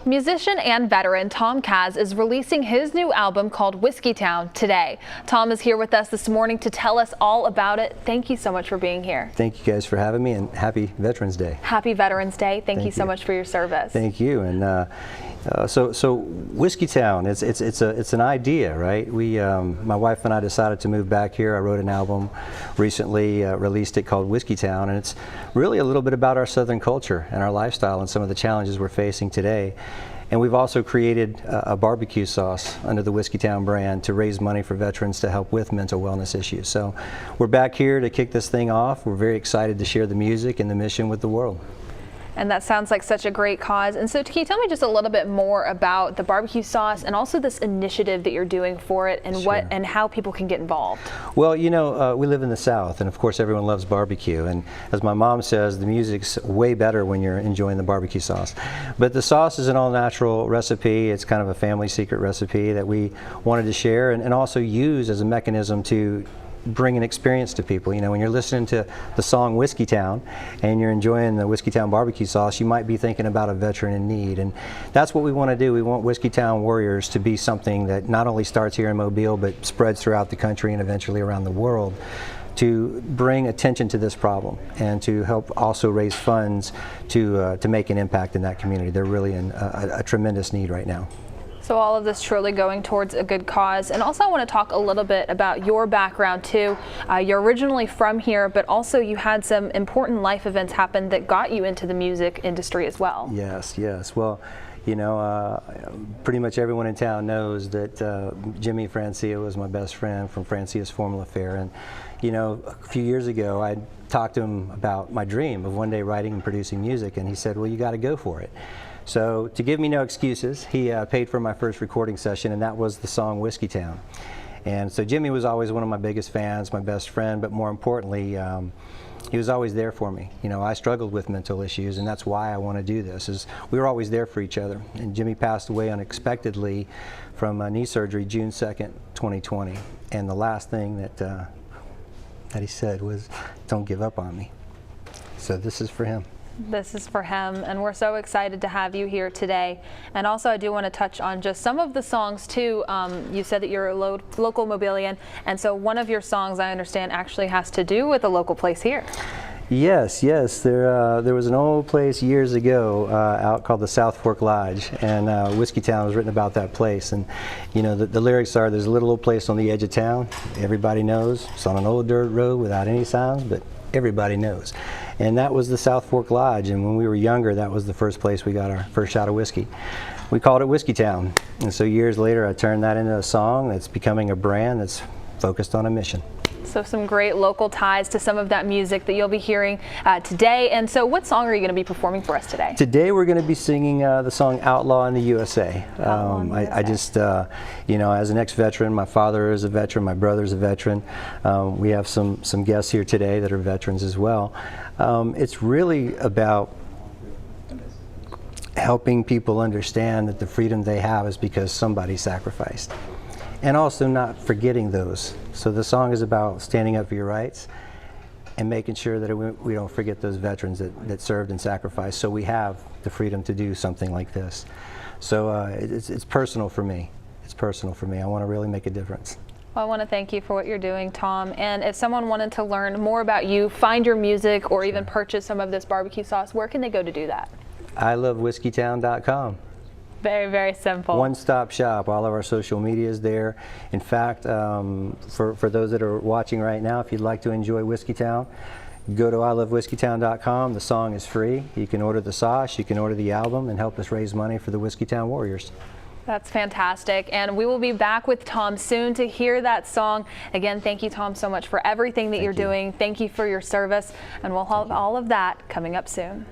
Musician and veteran Thom is releasing his new album called Whiskey Town today. Thom is here with us this morning to tell us all about it. Thank you so much for being here. Thank you guys for having me, and happy Veterans Day. Happy Veterans Day. Thank you so much for your service. Thank you. And so Whiskey Town, it's an idea, right? My wife and I decided to move back here. I wrote an album recently, released it called Whiskey Town, and it's really a little bit about our Southern culture and our lifestyle and some of the challenges we're facing today. And we've also created a barbecue sauce under the Whiskey Town brand to raise money for veterans to help with mental wellness issues. So we're back here to kick this thing off. We're very excited to share the music and the mission with the world. And that sounds like such a great cause. And so can you tell me just a little bit more about the barbecue sauce and also this initiative that you're doing for it, and Sure. and how people can get involved? Well, you know, we live in the South, and of course everyone loves barbecue. And as my mom says, the music's way better when you're enjoying the barbecue sauce. But the sauce is an all-natural recipe. It's kind of a family secret recipe that we wanted to share and also use as a mechanism to bring an experience to people. You know, when you're listening to the song Whiskey Town and you're enjoying the Whiskey Town barbecue sauce, you might be thinking about a veteran in need. And that's what we want to do. We want Whiskey Town Warriors to be something that not only starts here in Mobile, but spreads throughout the country and eventually around the world, to bring attention to this problem and to help also raise funds to make an impact in that community. They're really in a tremendous need right now. So all of this truly going towards a good cause. And also I want to talk a little bit about your background too. You're originally from here, but also you had some important life events happen that got you into the music industry as well. Yes, yes. Well, you know, pretty much everyone in town knows that Jimmy Francia was my best friend from Francia's Formal Affair. And, you know, a few years ago I talked to him about my dream of one day writing and producing music, and he said, well, you got to go for it. So to give me no excuses, he paid for my first recording session, and that was the song Whiskey Town. And so Jimmy was always one of my biggest fans, my best friend, but more importantly, he was always there for me. You know, I struggled with mental issues, and that's why I want to do this, is we were always there for each other. And Jimmy passed away unexpectedly from knee surgery June 2nd, 2020. And the last thing that he said was, don't give up on me. So this is for him. This is for him, and we're so excited to have you here today. And also I do want to touch on just some of the songs too. You said that you're a local Mobilian, and so one of your songs, I understand, actually has to do with a local place here. Yes, yes. There was an old place years ago out called the South Fork Lodge, and Whiskey Town was written about that place. And you know, the lyrics are, there's a little old place on the edge of town. Everybody knows. It's on an old dirt road without any signs, but everybody knows. And that was the South Fork Lodge, and when we were younger, that was the first place we got our first shot of whiskey. We called it Whiskey Town, and so years later I turned that into a song that's becoming a brand that's focused on a mission. So some great local ties to some of that music that you'll be hearing today. And so what song are you going to be performing for us today? Today we're going to be singing the song Outlaw in the USA. I just, you know, as an ex-veteran, my father is a veteran, my brother's a veteran. We have some guests here today that are veterans as well. It's really about helping people understand that the freedom they have is because somebody sacrificed, and also not forgetting those. So the song is about standing up for your rights and making sure that we don't forget those veterans that served and sacrificed, so we have the freedom to do something like this. So it's personal for me. It's personal for me. I want to really make a difference. Well, I want to thank you for what you're doing, Thom. And if someone wanted to learn more about you, find your music, or even purchase some of this barbecue sauce, where can they go to do that? ilovewhiskeytown.com. Very, very simple. One-stop shop. All of our social media is there. In fact, for those that are watching right now, if you'd like to enjoy Whiskey Town, go to ilovewhiskeytown.com. The song is free. You can order the sauce, you can order the album, and help us raise money for the Whiskey Town Warriors. That's fantastic, and we will be back with Thom soon to hear that song. Again, thank you, Thom, so much for everything that you're doing. Thank you for your service, and we'll have all of that coming up soon.